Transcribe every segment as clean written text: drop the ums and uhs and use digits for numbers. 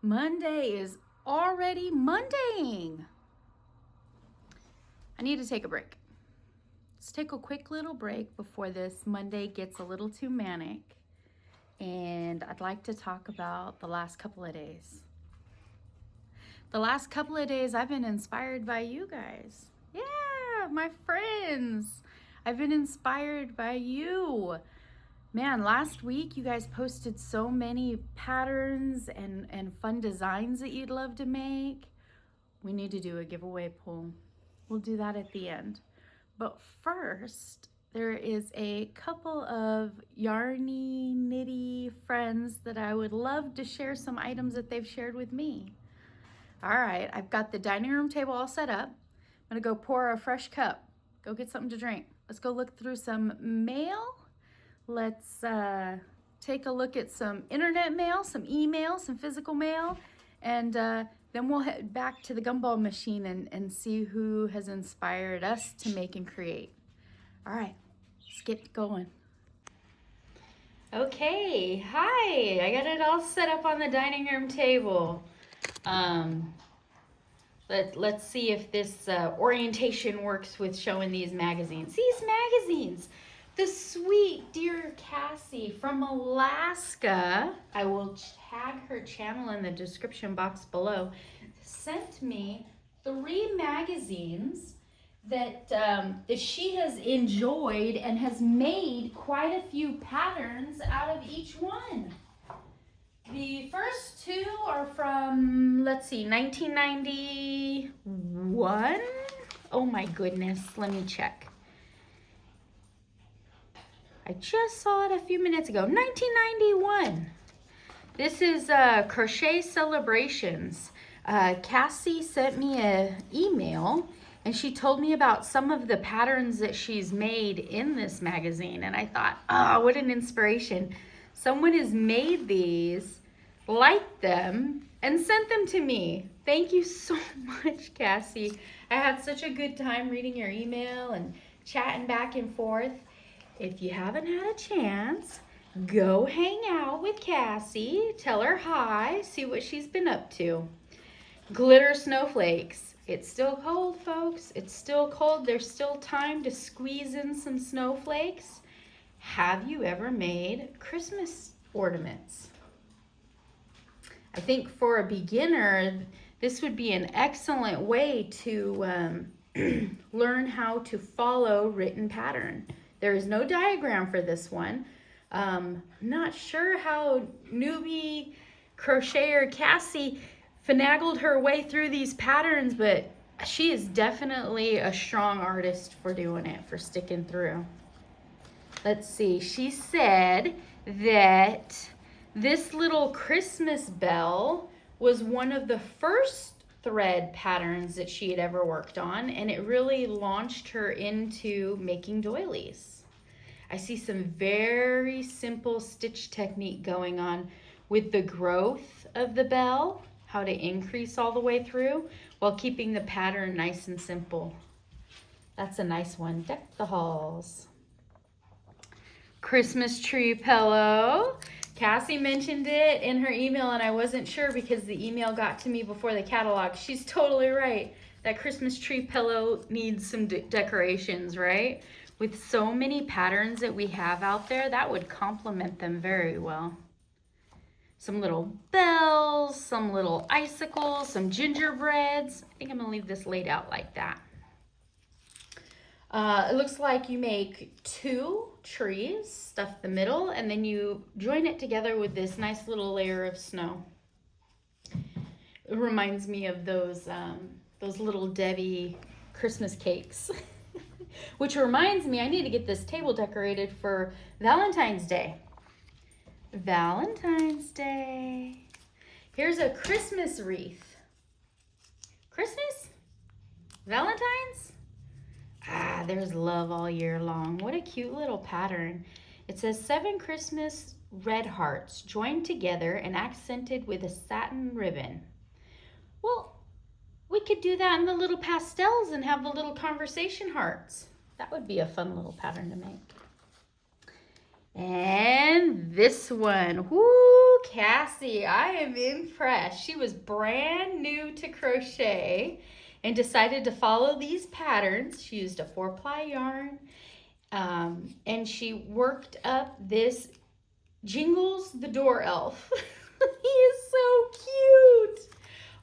Monday is already Mondaying. I need to take a break. Let's take a quick little break before this Monday gets a little too manic. And I'd like to talk about the last couple of days. The last couple of days I've been inspired by you guys. Yeah, my friends. I've been inspired by you. Man, last week you guys posted so many patterns and fun designs that you'd love to make. We need to do a giveaway pool. We'll do that at the end. But first, there is a couple of yarny, knitty friends that I would love to share some items that they've shared with me. All right, I've got the dining room table all set up. I'm gonna go pour a fresh cup. Go get something to drink. Let's go look through some mail. Let's take a look at some internet mail, some email, some physical mail, and then we'll head back to the gumball machine and see who has inspired us to make and create. All right, let's get going. Okay, hi, I got it all set up on the dining room table. Let's see if this orientation works with showing these magazines. These magazines, the sweet dear Cassie from Alaska, I will tag her channel in the description box below, sent me 3 magazines that she has enjoyed and has made quite a few patterns out of each one. The first 2 are from, let's see, 1991. Oh my goodness, let me check. I just saw it a few minutes ago, 1991. This is Crochet Celebrations. Cassie sent me an email and she told me about some of the patterns that she's made in this magazine. And I thought, oh, what an inspiration. Someone has made these, liked them, and sent them to me. Thank you so much, Cassie. I had such a good time reading your email and chatting back and forth. If you haven't had a chance, go hang out with Cassie, tell her hi, see what she's been up to. Glitter snowflakes. It's still cold, folks. It's still cold. There's still time to squeeze in some snowflakes. Have you ever made Christmas ornaments? I think for a beginner, this would be an excellent way to learn how to follow written pattern. There is no diagram for this one. Not sure how newbie crocheter Cassie finagled her way through these patterns, but she is definitely a strong artist for doing it, for sticking through. Let's see, she said that this little Christmas bell was one of the first thread patterns that she had ever worked on, and it really launched her into making doilies. I see some very simple stitch technique going on with the growth of the bell, how to increase all the way through while keeping the pattern nice and simple. That's a nice one. Deck the halls. Christmas tree pillow. Cassie mentioned it in her email and I wasn't sure because the email got to me before the catalog. She's totally right. That Christmas tree pillow needs some decorations, right? With so many patterns that we have out there, that would complement them very well. Some little bells, some little icicles, some gingerbreads. I think I'm gonna leave this laid out like that. It looks like you make 2 trees, stuff the middle, and then you join it together with this nice little layer of snow. It reminds me of those little Debbie Christmas cakes. Which reminds me, I need to get this table decorated for Valentine's Day. Valentine's Day. Here's a Christmas wreath. Christmas? Valentine's? Ah, there's love all year long. What a cute little pattern. It says 7 Christmas red hearts joined together and accented with a satin ribbon. Well, we could do that in the little pastels and have the little conversation hearts. That would be a fun little pattern to make. And this one, whoo, Cassie, I am impressed. She was brand new to crochet and decided to follow these patterns. She used a 4-ply yarn, and she worked up this Jingles the Door Elf. He is so cute.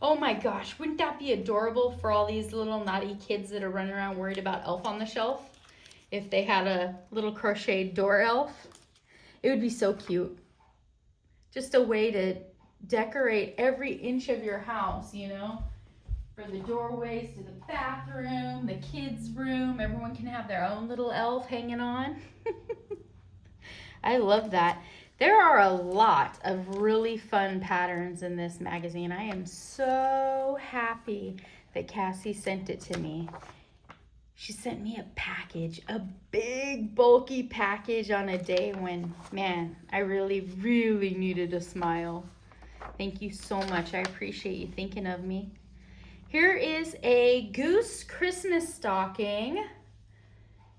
Oh my gosh, wouldn't that be adorable for all these little naughty kids that are running around worried about Elf on the Shelf? If they had a little crocheted door elf, it would be so cute. Just a way to decorate every inch of your house, you know, for the doorways to the bathroom, the kids' room. Everyone can have their own little elf hanging on. I love that. There are a lot of really fun patterns in this magazine. I am so happy that Cassie sent it to me. She sent me a package, a big, bulky package on a day when, man, I really, really needed a smile. Thank you so much. I appreciate you thinking of me. Here is a goose Christmas stocking.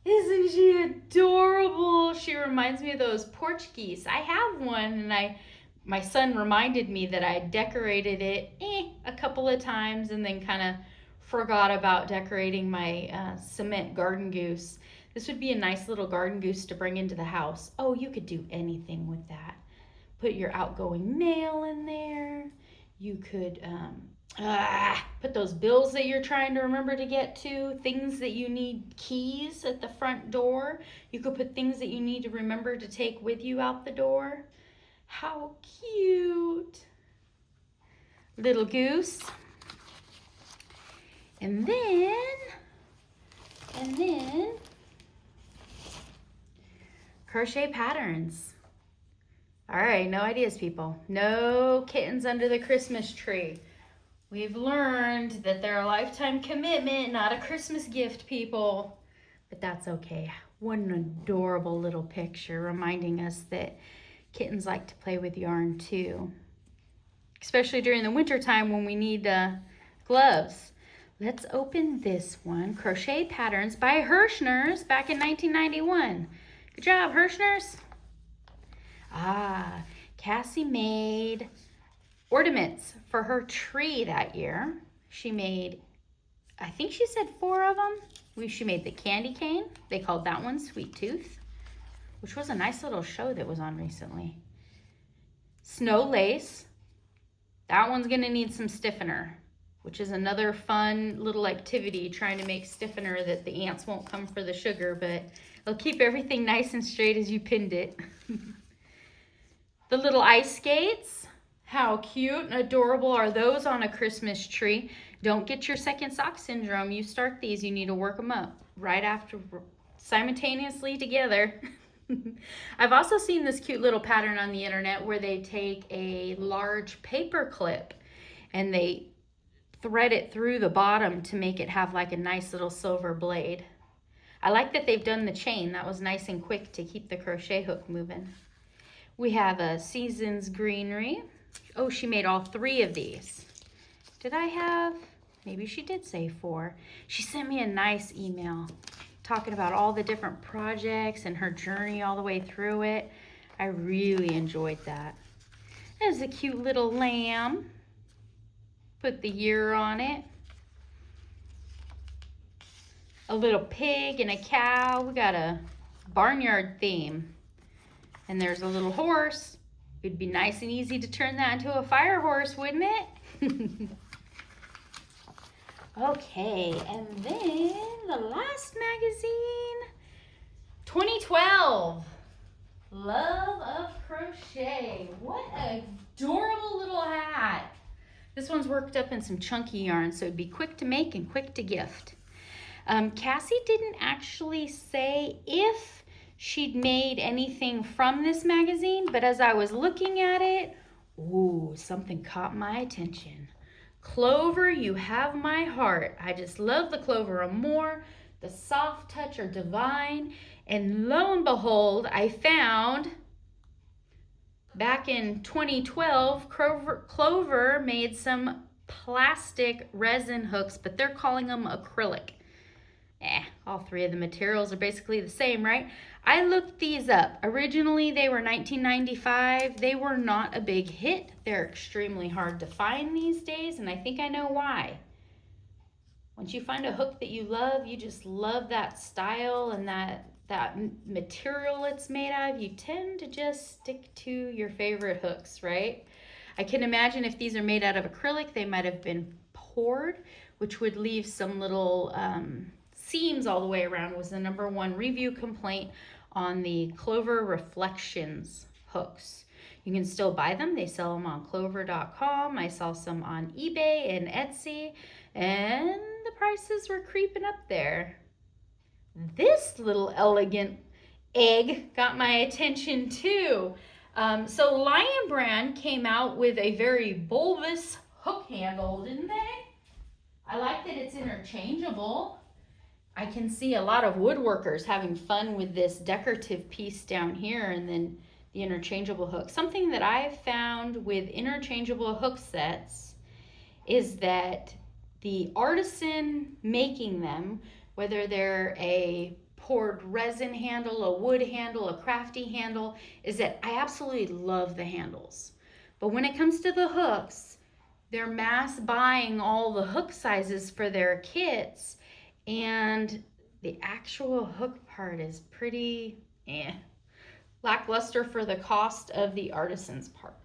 Isn't she adorable? She reminds me of those Portuguese. I have one, and my son reminded me that I decorated it a couple of times and then kind of forgot about decorating my cement garden goose. This would be a nice little garden goose to bring into the house. Oh, you could do anything with that. Put your outgoing mail in there. You could put those bills that you're trying to remember to get to, things that you need, keys at the front door. You could put things that you need to remember to take with you out the door. How cute. Little goose. And then, crochet patterns. All right, no ideas, people. No kittens under the Christmas tree. We've learned that they're a lifetime commitment, not a Christmas gift, people. But that's okay. What an adorable little picture reminding us that kittens like to play with yarn too. Especially during the winter time when we need gloves. Let's open this one. Crochet Patterns by Hirschner's back in 1991. Good job, Hirschner's. Cassie made ornaments for her tree that year. She made, I think she said 4 of them. She made the candy cane. They called that one Sweet Tooth, which was a nice little show that was on recently. Snow lace. That one's gonna need some stiffener, which is another fun little activity, trying to make stiffener that the ants won't come for the sugar, but it'll keep everything nice and straight as you pinned it. The little ice skates. How cute and adorable are those on a Christmas tree? Don't get your second sock syndrome. You start these, you need to work them up right after, simultaneously together. I've also seen this cute little pattern on the internet where they take a large paper clip and they thread it through the bottom to make it have like a nice little silver blade. I like that they've done the chain. That was nice and quick to keep the crochet hook moving. We have a Seasons Greenery. Oh, she made all 3 of these. Did I have? Maybe she did say 4. She sent me a nice email talking about all the different projects and her journey all the way through it. I really enjoyed that. There's a cute little lamb. Put the year on it. A little pig and a cow. We got a barnyard theme. And there's a little horse. It'd be nice and easy to turn that into a fire horse, wouldn't it? Okay, and then the last magazine, 2012, Love of Crochet. What an adorable little hat. This one's worked up in some chunky yarn, so it'd be quick to make and quick to gift. Cassie didn't actually say if she'd made anything from this magazine, but as I was looking at it, ooh, something caught my attention. Clover, you have my heart. I just love the Clover Amore. The soft touch are divine. And lo and behold, I found back in 2012, Clover made some plastic resin hooks, but they're calling them acrylic. All three of the materials are basically the same, right? I looked these up. Originally, they were $19.95. They were not a big hit. They're extremely hard to find these days, and I think I know why. Once you find a hook that you love, you just love that style and that material it's made of, you tend to just stick to your favorite hooks, right? I can imagine if these are made out of acrylic, they might have been poured, which would leave some little seams all the way around. Was the #1 review complaint on the Clover Reflections hooks. You can still buy them. They sell them on clover.com. I saw some on eBay and Etsy, and the prices were creeping up there. This little elegant egg got my attention too. So Lion Brand came out with a very bulbous hook handle, didn't they? I like that it's interchangeable. I can see a lot of woodworkers having fun with this decorative piece down here and then the interchangeable hook. Something that I've found with interchangeable hook sets is that the artisan making them, whether they're a poured resin handle, a wood handle, a crafty handle, is that I absolutely love the handles. But when it comes to the hooks, they're mass buying all the hook sizes for their kits, and the actual hook part is pretty lackluster for the cost of the artisan's part.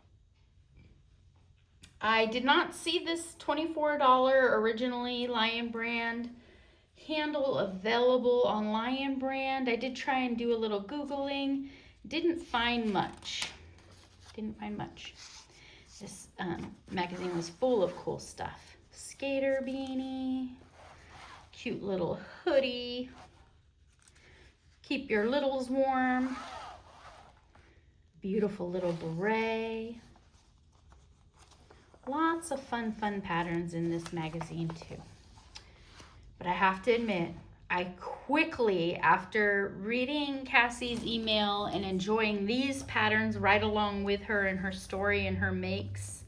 I did not see this $24 originally Lion Brand handle available on Lion Brand. I did try and do a little Googling. Didn't find much. This magazine was full of cool stuff. Skater beanie, cute little hoodie, keep your littles warm, beautiful little beret. Lots of fun patterns in this magazine too. But I have to admit, I quickly, after reading Cassie's email and enjoying these patterns right along with her and her story and her makes,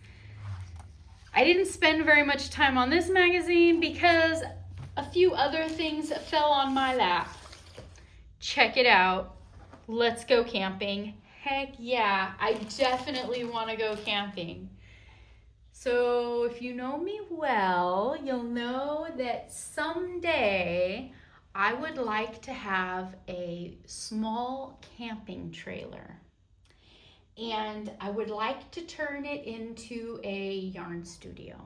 I didn't spend very much time on this magazine because a few other things fell on my lap. Check it out. Let's go camping. Heck yeah, I definitely want to go camping. So if you know me well, you'll know that someday I would like to have a small camping trailer. And I would like to turn it into a yarn studio.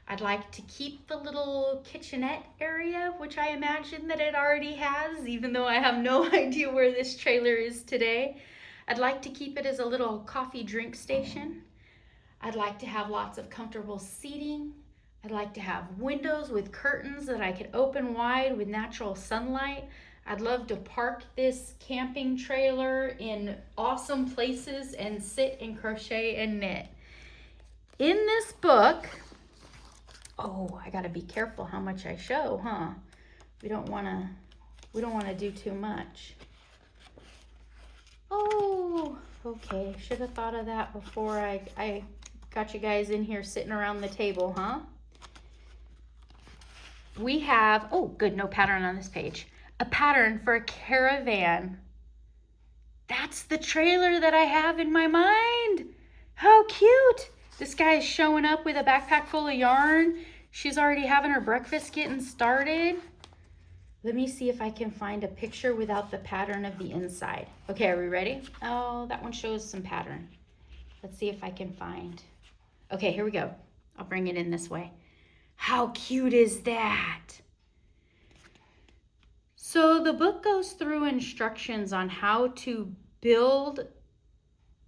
I'd like to keep the little kitchenette area, which I imagine that it already has, even though I have no idea where this trailer is today. I'd like to keep it as a little coffee drink station. I'd like to have lots of comfortable seating. I'd like to have windows with curtains that I could open wide with natural sunlight. I'd love to park this camping trailer in awesome places and sit and crochet and knit. In this book, oh, I gotta be careful how much I show, huh? We don't wanna do too much. Oh, okay, should have thought of that before I got you guys in here sitting around the table, huh? We have, oh good, no pattern on this page. A pattern for a caravan. That's the trailer that I have in my mind. How cute. This guy is showing up with a backpack full of yarn. She's already having her breakfast getting started. Let me see if I can find a picture without the pattern of the inside. Okay, are we ready? Oh, that one shows some pattern. Let's see if I can find. Okay, here we go. I'll bring it in this way. How cute is that? So the book goes through instructions on how to build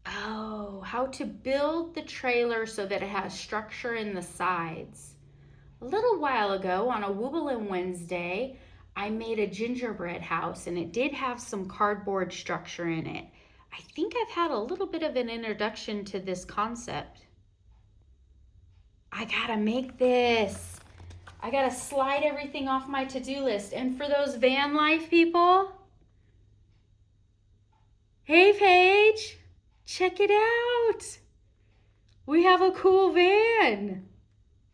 the trailer so that it has structure in the sides. A little while ago on a Wooblin' Wednesday, I made a gingerbread house and it did have some cardboard structure in it. I think I've had a little bit of an introduction to this concept. I gotta make this. I gotta slide everything off my to-do list. And for those van life people, hey Paige, check it out. We have a cool van.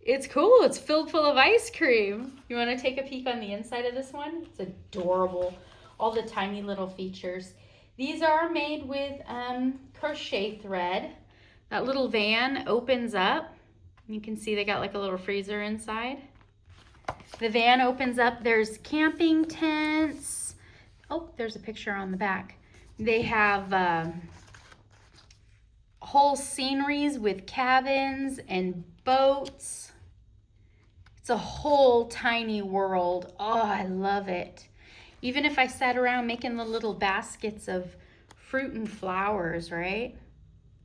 It's cool. It's filled full of ice cream. You want to take a peek on the inside of this one? It's adorable. All the tiny little features. These are made with crochet thread. That little van opens up. You can see they got like a little freezer inside. The van opens up. There's camping tents. Oh, there's a picture on the back. They have whole sceneries with cabins and boats. It's a whole tiny world. Oh, I love it. Even if I sat around making the little baskets of fruit and flowers, right?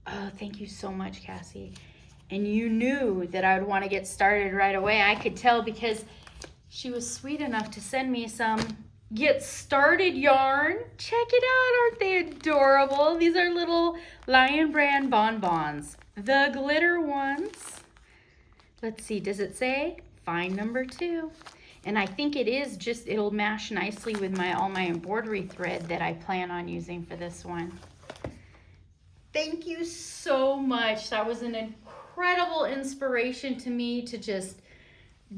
Oh, thank you so much, Cassie. And you knew that I would want to get started right away. I could tell because she was sweet enough to send me some get started yarn. Check it out. Aren't they adorable? These are little Lion Brand bonbons. The glitter ones. Let's see. Does it say? Find number 2. And I think it is just, it'll mash nicely with all my embroidery thread that I plan on using for this one. Thank you so much. That was an incredible inspiration to me to just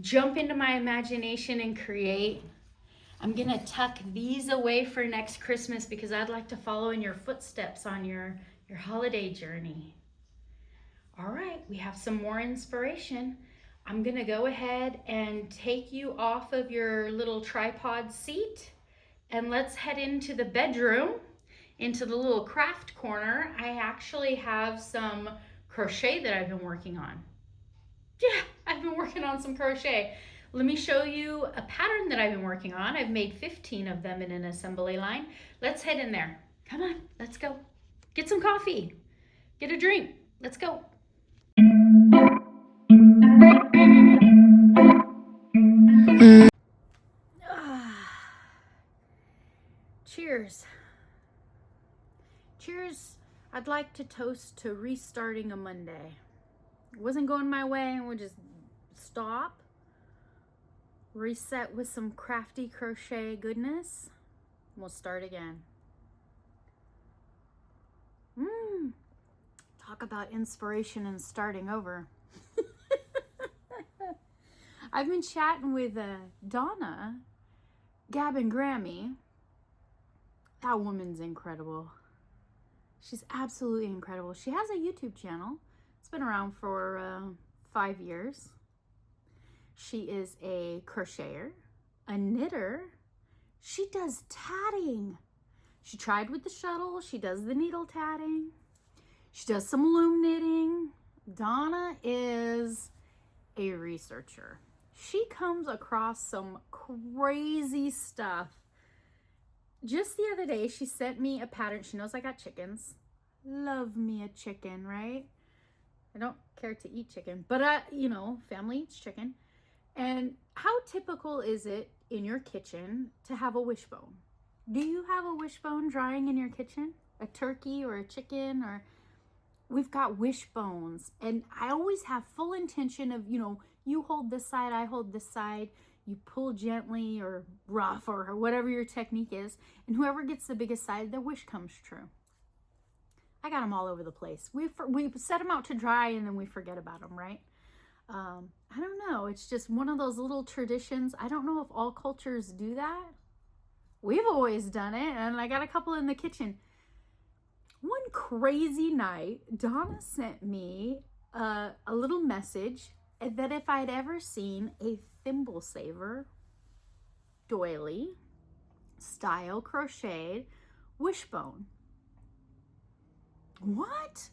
jump into my imagination and create. I'm gonna tuck these away for next Christmas because I'd like to follow in your footsteps on your holiday journey. All right, we have some more inspiration. I'm gonna go ahead and take you off of your little tripod seat and let's head into the bedroom, into the little craft corner. I actually have some crochet that I've been working on. Yeah, I've been working on some crochet. Let me show you a pattern that I've been working on. I've made 15 of them in an assembly line. Let's head in there. Come on, let's go. Get some coffee, get a drink, let's go. Cheers. Cheers. I'd like to toast to restarting a Monday. It wasn't going my way and we'll just stop, reset with some crafty crochet goodness, and we'll start again. Talk about inspiration and starting over. I've been chatting with Donna, Gabbing Grammy. That woman's incredible. She's absolutely incredible. She has a YouTube channel. It's been around for 5 years. She is a crocheter, a knitter. She does tatting. She tried with the shuttle. She does the needle tatting. She does some loom knitting. Donna is a researcher. She comes across some crazy stuff. Just the other day, she sent me a pattern. She knows I got chickens. Love me a chicken, right? I don't care to eat chicken, but you know, family eats chicken. And how typical is it in your kitchen to have a wishbone? Do you have a wishbone drying in your kitchen? A turkey or a chicken, or we've got wishbones. And I always have full intention of, you know, you hold this side, I hold this side. You pull gently or rough or whatever your technique is. And whoever gets the biggest side, their wish comes true. I got them all over the place. We set them out to dry and then we forget about them, right? I don't know. It's just one of those little traditions. I don't know if all cultures do that. We've always done it. And I got a couple in the kitchen. One crazy night, Donna sent me a little message that if I'd ever seen a thimble saver doily style crocheted wishbone. What?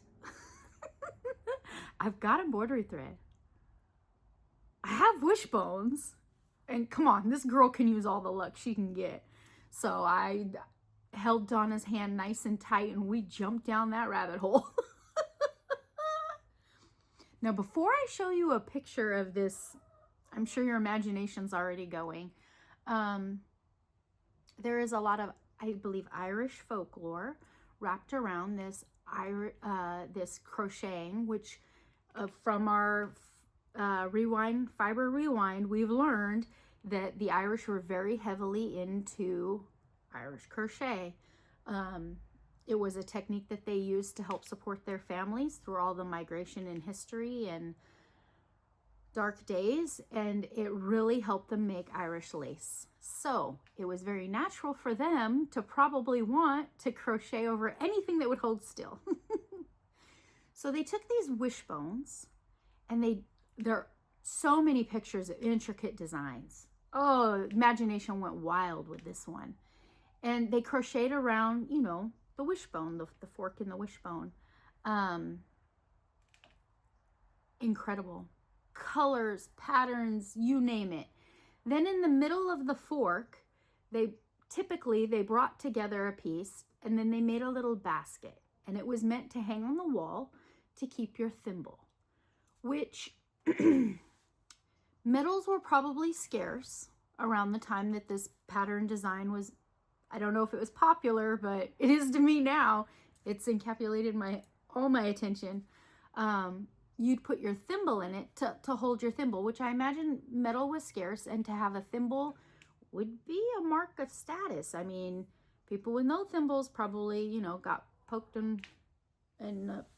I've got embroidery thread. I have wishbones. And come on, this girl can use all the luck she can get. So I held Donna's hand nice and tight and we jumped down that rabbit hole. Now, before I show you a picture of this, I'm sure your imagination's already going. There is a lot of, I believe, Irish folklore wrapped around this this crocheting, which from our Fiber Rewind, we've learned that the Irish were very heavily into Irish crochet. It was a technique that they used to help support their families through all the migration in history, and dark days, and it really helped them make Irish lace. So it was very natural for them to probably want to crochet over anything that would hold still. So they took these wishbones, and there are so many pictures of intricate designs. Oh, imagination went wild with this one. And they crocheted around, you know, the wishbone, the fork in the wishbone. Incredible. Colors, patterns, you name it. Then in the middle of the fork, they brought together a piece, and then they made a little basket. And it was meant to hang on the wall to keep your thimble, which metals were probably scarce around the time that this pattern design was, I don't know if it was popular, but it is to me now. It's encapsulated all my attention. You'd put your thimble in it to hold your thimble, which I imagine metal was scarce, and to have a thimble would be a mark of status. I mean, people with no thimbles probably, you know, got poked and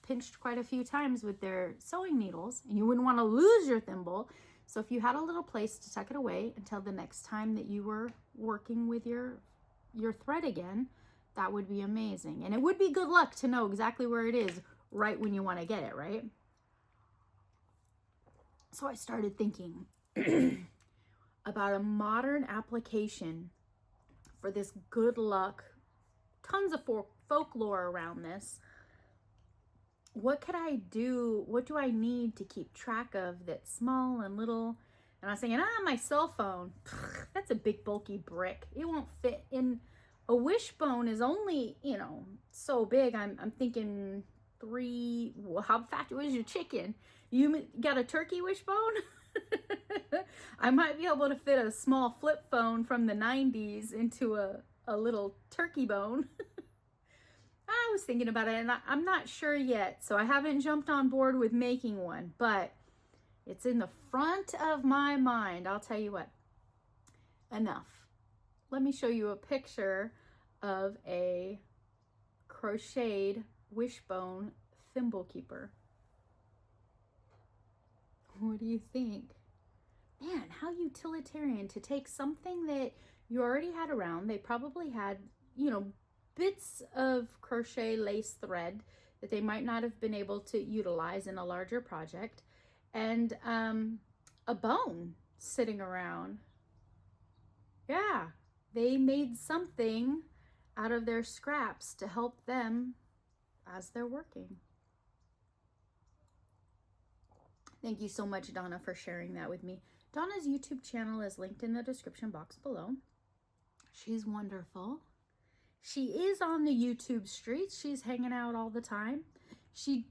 pinched quite a few times with their sewing needles, and you wouldn't want to lose your thimble. So if you had a little place to tuck it away until the next time that you were working with your thread again, that would be amazing. And it would be good luck to know exactly where it is right when you want to get it, right? So I started thinking about a modern application for this good luck. Tons of folklore around this. What could I do? What do I need to keep track of that's small and little? And I was thinking, my cell phone. That's a big bulky brick. It won't fit in. A wishbone is only, you know, so big. I'm thinking how fat was your chicken? You got a turkey wishbone? I might be able to fit a small flip phone from the 90s into a little turkey bone. I was thinking about it, and I'm not sure yet, so I haven't jumped on board with making one, but it's in the front of my mind. I'll tell you what. Enough. Let me show you a picture of a crocheted wishbone thimble keeper. What do you think? Man, how utilitarian to take something that you already had around. They probably had, you know, bits of crochet lace thread that they might not have been able to utilize in a larger project, and a bone sitting around. Yeah, they made something out of their scraps to help them as they're working. Thank you so much, Donna, for sharing that with me. Donna's YouTube channel is linked in the description box below. She's wonderful. She is on the YouTube streets. She's hanging out all the time. She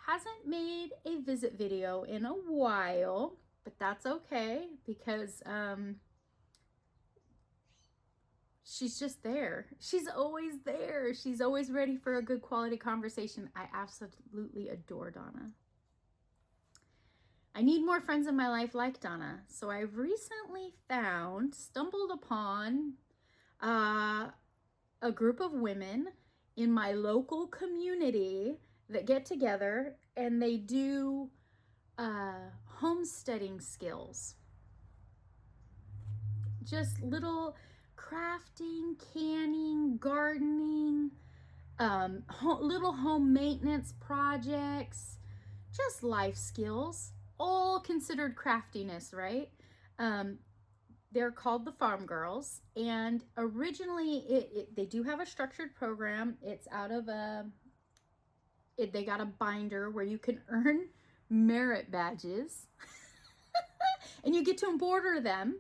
hasn't made a visit video in a while, but that's okay because she's just there. She's always there. She's always ready for a good quality conversation. I absolutely adore Donna. I need more friends in my life like Donna. So I've recently stumbled upon a group of women in my local community that get together and they do homesteading skills. Just little crafting, canning, gardening, little home maintenance projects, just life skills, all considered craftiness, right? They're called the Farm Girls, and originally they do have a structured program. It's out of they got a binder where you can earn merit badges and you get to embroider them.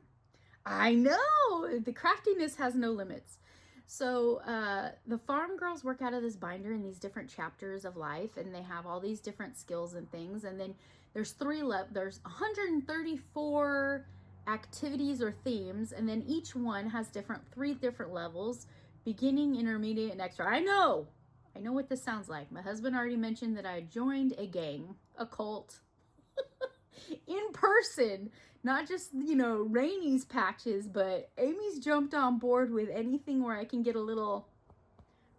I know, the craftiness has no limits. So the Farm Girls work out of this binder in these different chapters of life, and they have all these different skills and things. And then there's there's 134 activities or themes, and then each one has three different levels: beginning, intermediate, and extra. I know what this sounds like. My husband already mentioned that I joined a gang, a cult, in person, not just, you know, Rainy's patches, but Amy's jumped on board with anything where I can get a little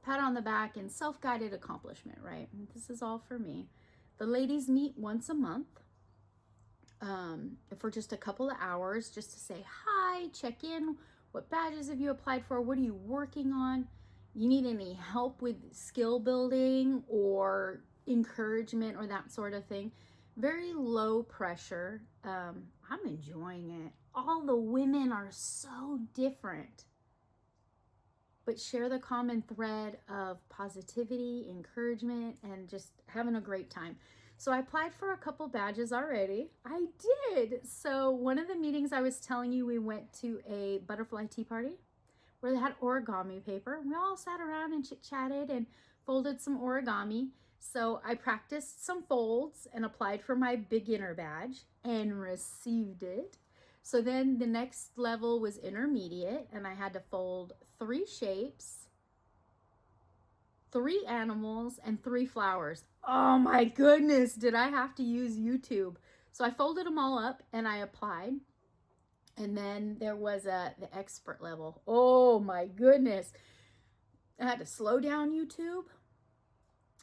pat on the back and self-guided accomplishment, right? And this is all for me. The ladies meet once a month. for just a couple of hours, just to say hi, check in. What badges have you applied for? What are you working on? You need any help with skill building or encouragement or that sort of thing? Very low pressure. I'm enjoying it. All the women are so different, but share the common thread of positivity, encouragement, and just having a great time. So I applied for a couple badges already. I did. So one of the meetings I was telling you, we went to a butterfly tea party where they had origami paper. We all sat around and chit-chatted and folded some origami. So I practiced some folds and applied for my beginner badge and received it. So then the next level was intermediate, and I had to fold 3 shapes, 3 animals, and 3 flowers. Oh my goodness, did I have to use YouTube. So I folded them all up and I applied. And then there was the expert level. Oh my goodness. I had to slow down YouTube.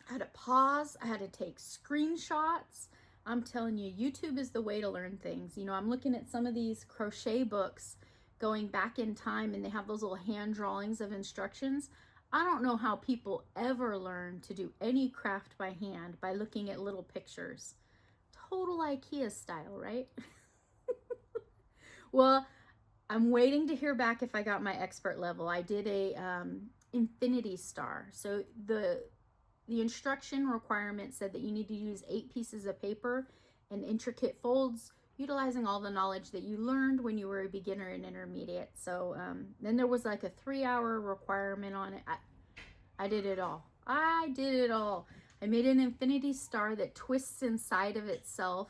I had to pause. I had to take screenshots. I'm telling you, YouTube is the way to learn things. You know, I'm looking at some of these crochet books going back in time, and they have those little hand drawings of instructions. I don't know how people ever learn to do any craft by hand by looking at little pictures. Total IKEA style, right? Well, I'm waiting to hear back if I got my expert level. I did a infinity star. So the instruction requirement said that you need to use 8 pieces of paper and intricate folds, utilizing all the knowledge that you learned when you were a beginner and intermediate. So then there was like a 3-hour requirement on it. I did it all. I did it all. I made an infinity star that twists inside of itself.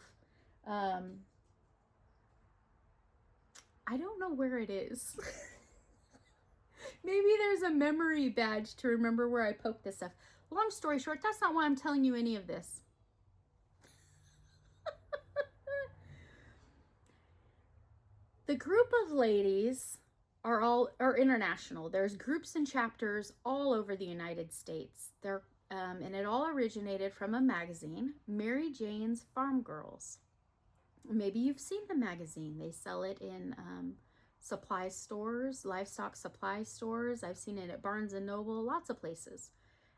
I don't know where it is. Maybe there's a memory badge to remember where I poked this stuff. Long story short, that's not why I'm telling you any of this. The group of ladies are international. There's groups and chapters all over the United States. And it all originated from a magazine, Mary Jane's Farm Girls. Maybe you've seen the magazine. They sell it in supply stores, livestock supply stores. I've seen it at Barnes & Noble, lots of places.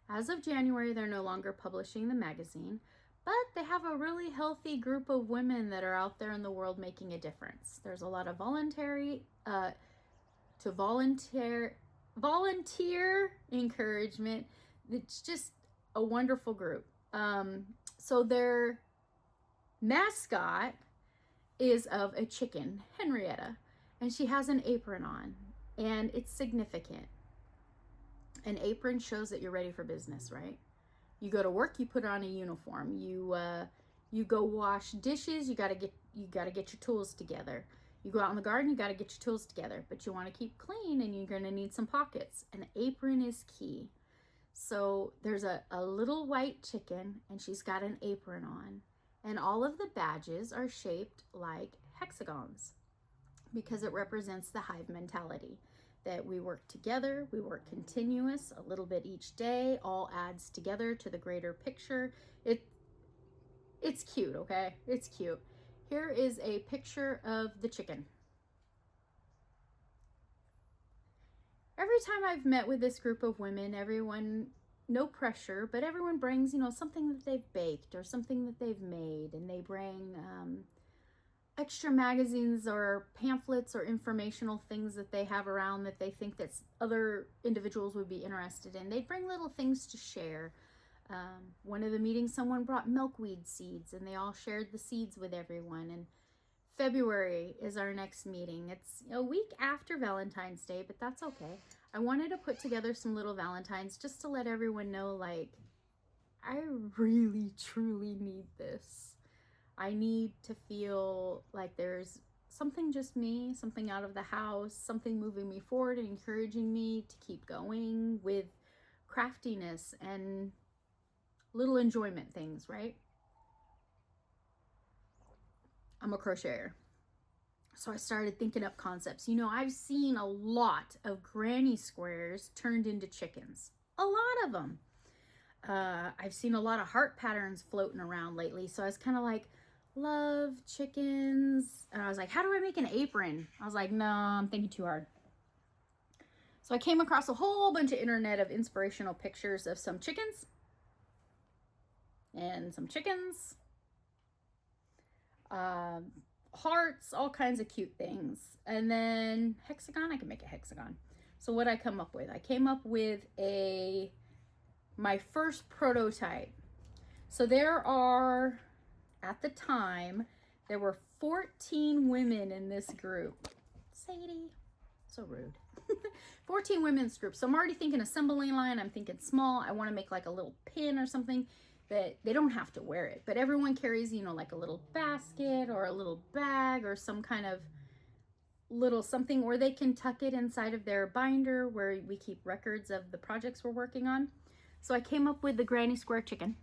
As of January, they're no longer publishing the magazine, but they have a really healthy group of women that are out there in the world making a difference. There's a lot of volunteer encouragement. It's just a wonderful group. So their mascot is of a chicken, Henrietta, and she has an apron on, and it's significant. An apron shows that you're ready for business, right? You go to work, you put on a uniform. You go wash dishes, you gotta get your tools together. You go out in the garden, you gotta get your tools together, but you want to keep clean, and you're gonna need some pockets. An apron is key. So there's a little white chicken, and she's got an apron on, and all of the badges are shaped like hexagons because it represents the hive mentality. That we work together, we work continuous, a little bit each day, all adds together to the greater picture. It's cute, okay? It's cute. Here is a picture of the chicken. Every time I've met with this group of women, everyone, no pressure, but everyone brings, something that they've baked or something that they've made, and they bring extra magazines or pamphlets or informational things that they have around that they think that other individuals would be interested in. They bring little things to share. One of the meetings, someone brought milkweed seeds, and they all shared the seeds with everyone. And February is our next meeting. It's a week after Valentine's Day, but that's okay. I wanted to put together some little Valentines just to let everyone know, like, I really, truly need this. I need to feel like there's something just me, something out of the house, something moving me forward and encouraging me to keep going with craftiness and little enjoyment things, right? I'm a crocheter. So I started thinking up concepts. I've seen a lot of granny squares turned into chickens. A lot of them. I've seen a lot of heart patterns floating around lately. So I was kind of like, Love chickens. And I was like, how do I make an apron? I was like, no, I'm thinking too hard. So I came across a whole bunch of internet of inspirational pictures of some chickens. And some chickens. Hearts, all kinds of cute things. And then hexagon, I can make a hexagon. So what I come up with? I came up with my first prototype. So there are, at the time, there were 14 women in this group. Sadie, so rude. 14 women's group. So I'm already thinking assembly line. I'm thinking small. I want to make like a little pin or something that they don't have to wear it, but everyone carries, you know, like a little basket or a little bag or some kind of little something, or they can tuck it inside of their binder where we keep records of the projects we're working on. So I came up with the granny square chicken.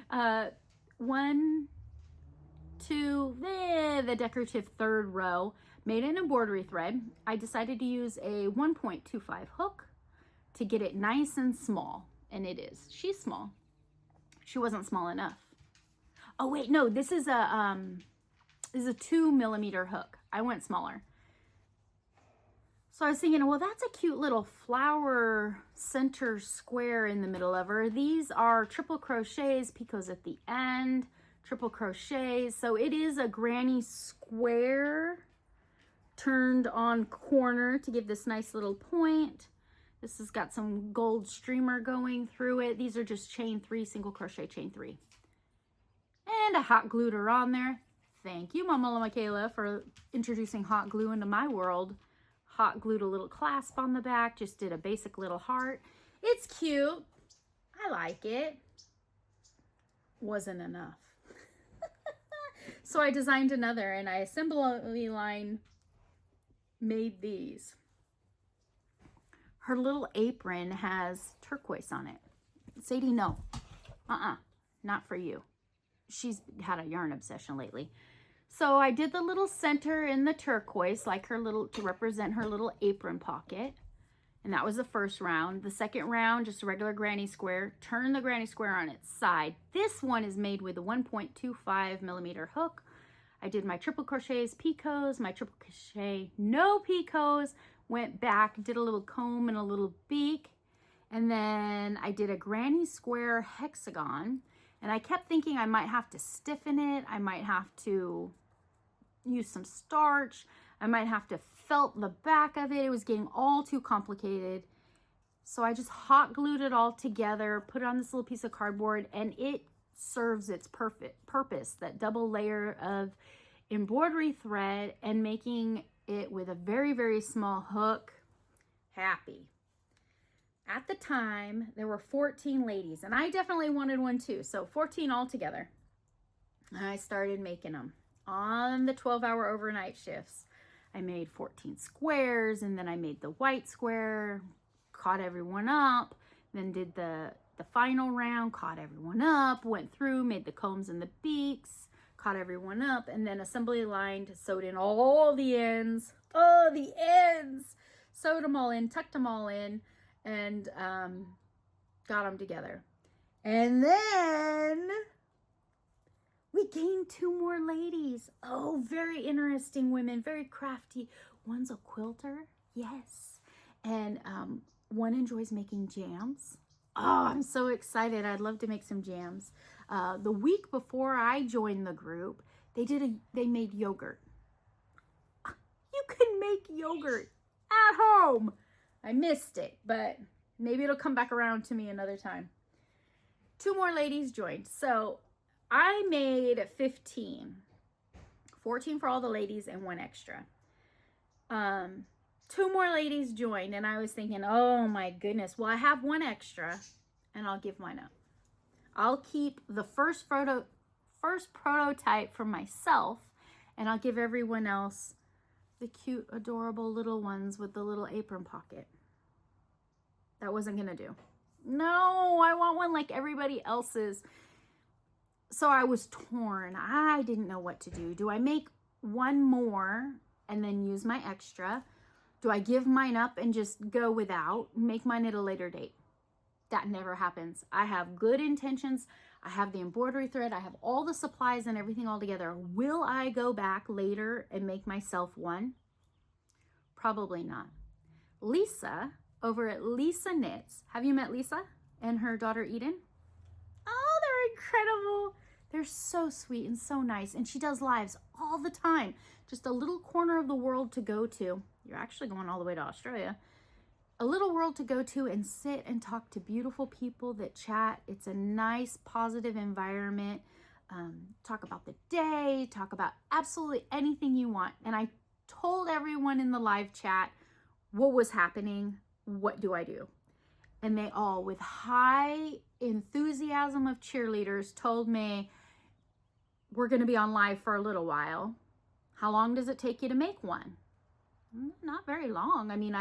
1, 2, the decorative third row, made an embroidery thread. I decided to use a 1.25 hook to get it nice and small, and it is. She's small. She wasn't small enough. Oh wait, no, this is a 2mm hook. I went smaller. So I was thinking, well, that's a cute little flower center square in the middle of her. These are triple crochets, picots at the end, triple crochets. So it is a granny square turned on corner to give this nice little point. This has got some gold streamer going through it. These are just chain 3, single crochet chain 3. And I hot glued her on there. Thank you, Mama Kaale, for introducing hot glue into my world. Hot glued a little clasp on the back, just did a basic little heart. It's cute. I like it. Wasn't enough. So I designed another, and I assembly line made these. Her little apron has turquoise on it. Sadie, no. Not for you. She's had a yarn obsession lately. So I did the little center in the turquoise, like her little, to represent her little apron pocket. And that was the first round. The second round, just a regular granny square. Turn the granny square on its side. This one is made with a 1.25mm hook. I did my triple crochets, picots, my triple crochet, no picots, went back, did a little comb and a little beak. And then I did a granny square hexagon. And I kept thinking I might have to stiffen it. I might have to use some starch. I might have to felt the back of it. It was getting all too complicated. So I just hot glued it all together, put it on this little piece of cardboard, and it serves its perfect purpose, that double layer of embroidery thread and making it with a very, very small hook. Happy. At the time, there were 14 ladies, and I definitely wanted one too. So 14 altogether. I started making them on the 12-hour overnight shifts. I made 14 squares, and then I made the white square, caught everyone up, then did the final round, caught everyone up, went through, made the combs and the beaks, caught everyone up, and then assembly lined, sewed in all the ends. Oh, the ends! Sewed them all in, tucked them all in, and got them together. And then we gained 2 more ladies. Oh, very interesting women, very crafty. One's a quilter, yes. And one enjoys making jams. Oh, I'm so excited. I'd love to make some jams. The week before I joined the group, they made yogurt. You can make yogurt at home. I missed it, but maybe it'll come back around to me another time. 2 more ladies joined. So I made 15. 14 for all the ladies and 1 extra. 2 more ladies joined, and I was thinking, oh my goodness, well, I have 1 extra, and I'll give mine up. I'll keep the first prototype for myself, and I'll give everyone else the cute, adorable little ones with the little apron pocket. That wasn't gonna do. No, I want one like everybody else's. So I was torn. I didn't know what to do. Do I make 1 more and then use my extra? Do I give mine up and just go without, make mine at a later date? That never happens. I have good intentions. I have the embroidery thread. I have all the supplies and everything all together. Will I go back later and make myself one? Probably not. Lisa over at Lisa Knits. Have you met Lisa and her daughter Eden? Oh, they're incredible. They're so sweet and so nice. And she does lives all the time. Just a little corner of the world to go to. You're actually going all the way to Australia. A little world to go to and sit and talk to beautiful people that chat. It's a nice, positive environment. Talk about the day, talk about absolutely anything you want. And I told everyone in the live chat what was happening, what do I do? And they all, with high enthusiasm of cheerleaders, told me, we're going to be on live for a little while. How long does it take you to make one? Not very long. I mean,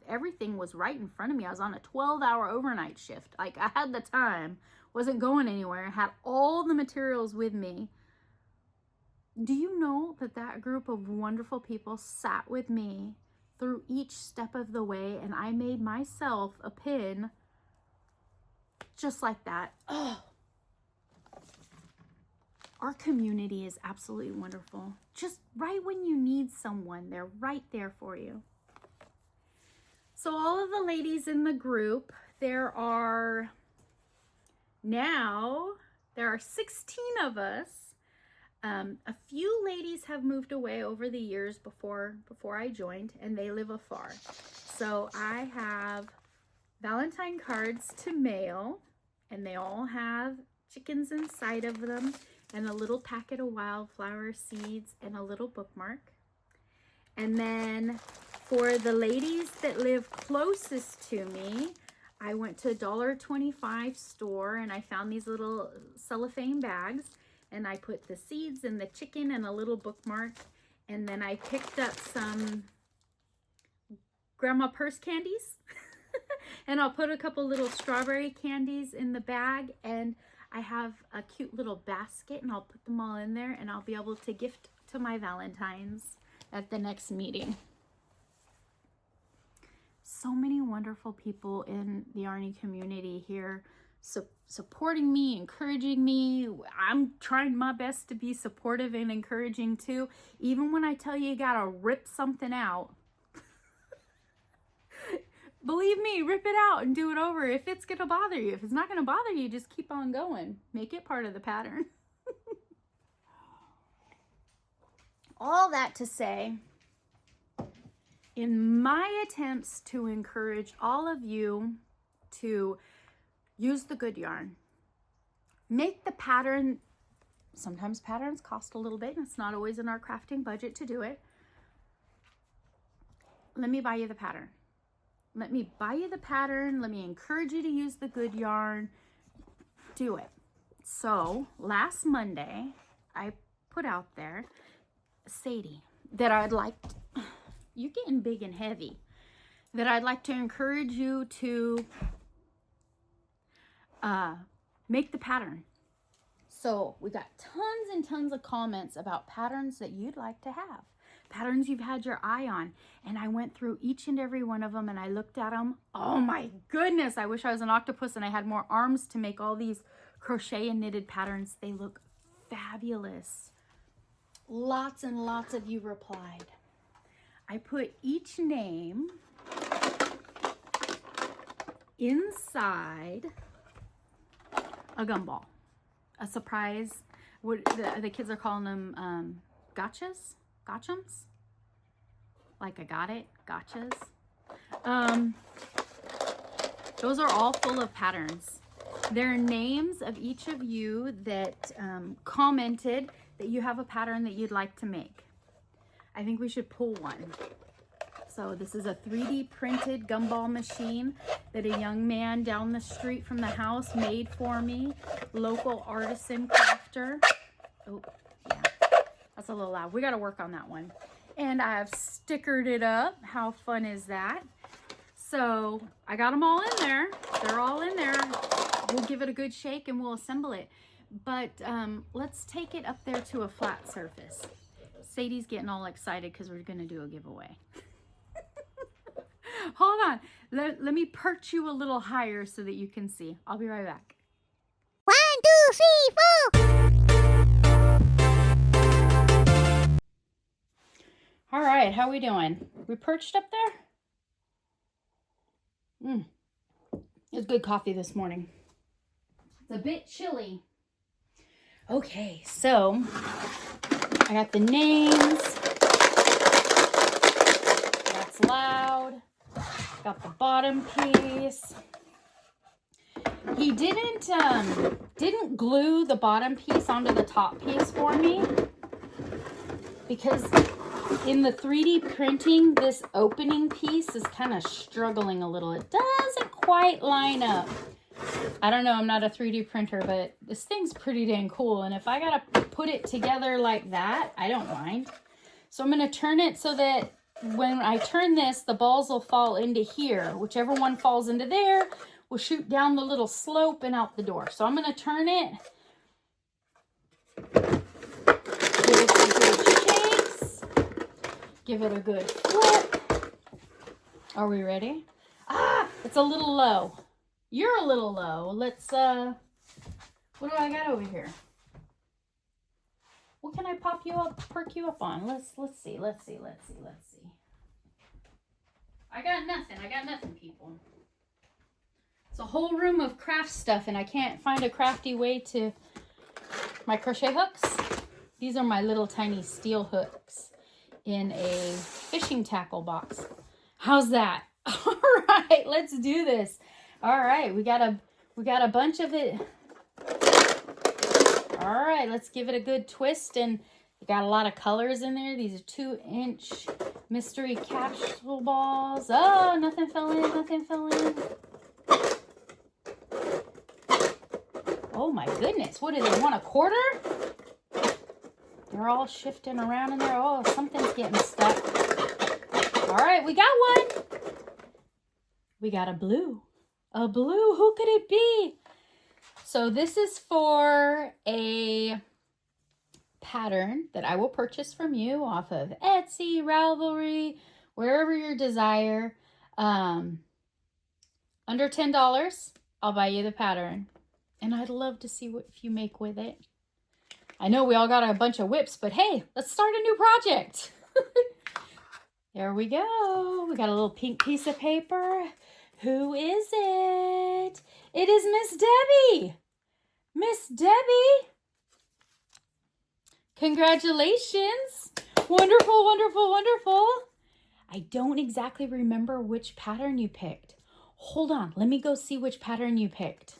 everything was right in front of me. I was on a 12-hour overnight shift. Like, I had the time, wasn't going anywhere. I had all the materials with me. Do you know that that group of wonderful people sat with me through each step of the way, and I made myself a pin just like that. Oh, our community is absolutely wonderful. Just right when you need someone, they're right there for you. So all of the ladies in the group, there are 16 of us. A few ladies have moved away over the years before I joined, and they live afar. So I have Valentine cards to mail, and they all have chickens inside of them, and a little packet of wildflower seeds, and a little bookmark. And then for the ladies that live closest to me, I went to a $1.25 store, and I found these little cellophane bags, and I put the seeds and the chicken and a little bookmark. And then I picked up some grandma purse candies and I'll put a couple little strawberry candies in the bag, and I have a cute little basket, and I'll put them all in there, and I'll be able to gift to my Valentines at the next meeting. So many wonderful people in the Arnie community here supporting me, encouraging me. I'm trying my best to be supportive and encouraging too. Even when I tell you gotta rip something out, believe me, rip it out and do it over if it's gonna bother you. If it's not gonna bother you, just keep on going. Make it part of the pattern. All that to say, in my attempts to encourage all of you to use the good yarn, make the pattern. Sometimes patterns cost a little bit, and it's not always in our crafting budget to do it. Let me buy you the pattern. Let me buy you the pattern. Let me encourage you to use the good yarn. Do it. So last Monday, I put out there, Sadie, that I'd like, you're getting big and heavy, that I'd like to encourage you to make the pattern. So we got tons and tons of comments about patterns that you'd like to have, patterns you've had your eye on. And I went through each and every one of them, and I looked at them. Oh my goodness, I wish I was an octopus and I had more arms to make all these crochet and knitted patterns. They look fabulous. Lots and lots of you replied. I put each name inside a gumball, a surprise. What the kids are calling them, gotchas, gotchums. Like I got it, gotchas. Those are all full of patterns. There are names of each of you that commented that you have a pattern that you'd like to make. I think we should pull one. So this is a 3D printed gumball machine that a young man down the street from the house made for me. Local artisan crafter. Oh, yeah, that's a little loud. We got to work on that one. And I have stickered it up. How fun is that? So I got them all in there. They're all in there. We'll give it a good shake and we'll assemble it. But let's take it up there to a flat surface. Sadie's getting all excited because we're going to do a giveaway. Hold on. Let me perch you a little higher so that you can see. I'll be right back. 1, 2, 3, 4. All right, how we doing? We perched up there? It was good coffee this morning. It's a bit chilly. Okay, so I got the names. That's loud. Got the bottom piece. He didn't glue the bottom piece onto the top piece for me because in the 3D printing, this opening piece is kind of struggling a little. It doesn't quite line up. I don't know, I'm not a 3D printer, but this thing's pretty dang cool. And if I gotta put it together like that, I don't mind. So I'm gonna turn it so that when I turn this, the balls will fall into here. Whichever one falls into there will shoot down the little slope and out the door. So I'm gonna turn it. Give it some good shakes. Give it a good flip. Are we ready? Ah, it's a little low. You're a little low. Let's, what do I got over here? What can I pop you up, perk you up on? Let's see. I got nothing, people. It's a whole room of craft stuff, and I can't find a crafty way to my crochet hooks. These are my little tiny steel hooks in a fishing tackle box. How's that? All right, let's do this. All right, we got a bunch of it. All right, let's give it a good twist, and we got a lot of colors in there. These are 2-inch mystery capsule balls. Oh, nothing fell in. Oh my goodness, what do they want, a quarter? They're all shifting around in there. Oh, something's getting stuck. All right, we got one. We got a blue. A blue, who could it be? So this is for a pattern that I will purchase from you off of Etsy, Ravelry, wherever your desire. Under $10, I'll buy you the pattern. And I'd love to see what you make with it. I know we all got a bunch of whips, but hey, let's start a new project. There we go. We got a little pink piece of paper. Who is it? It is Miss Debbie. Miss Debbie. Congratulations. Wonderful, wonderful, wonderful. I don't exactly remember which pattern you picked. Hold on. Let me go see which pattern you picked.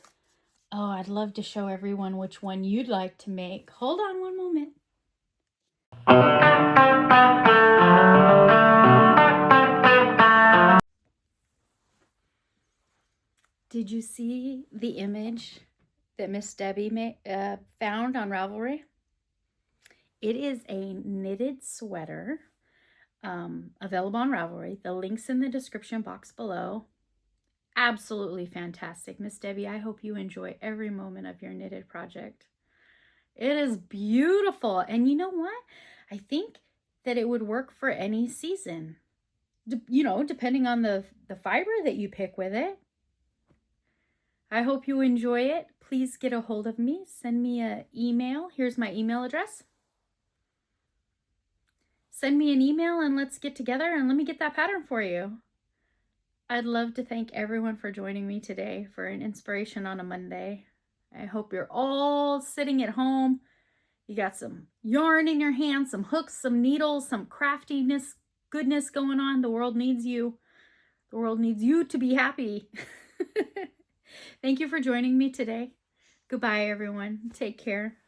Oh, I'd love to show everyone which one you'd like to make. Hold on one moment. Did you see the image that Miss Debbie found on Ravelry? It is a knitted sweater available on Ravelry. The link's in the description box below. Absolutely fantastic. Miss Debbie, I hope you enjoy every moment of your knitted project. It is beautiful. And you know what? I think that it would work for any season. You know, depending on the fiber that you pick with it. I hope you enjoy it. Please get a hold of me. Send me an email. Here's my email address. Send me an email and let's get together and let me get that pattern for you. I'd love to thank everyone for joining me today for an inspiration on a Monday. I hope you're all sitting at home. You got some yarn in your hand, some hooks, some needles, some craftiness, goodness going on. The world needs you. The world needs you to be happy. Thank you for joining me today. Goodbye, everyone. Take care.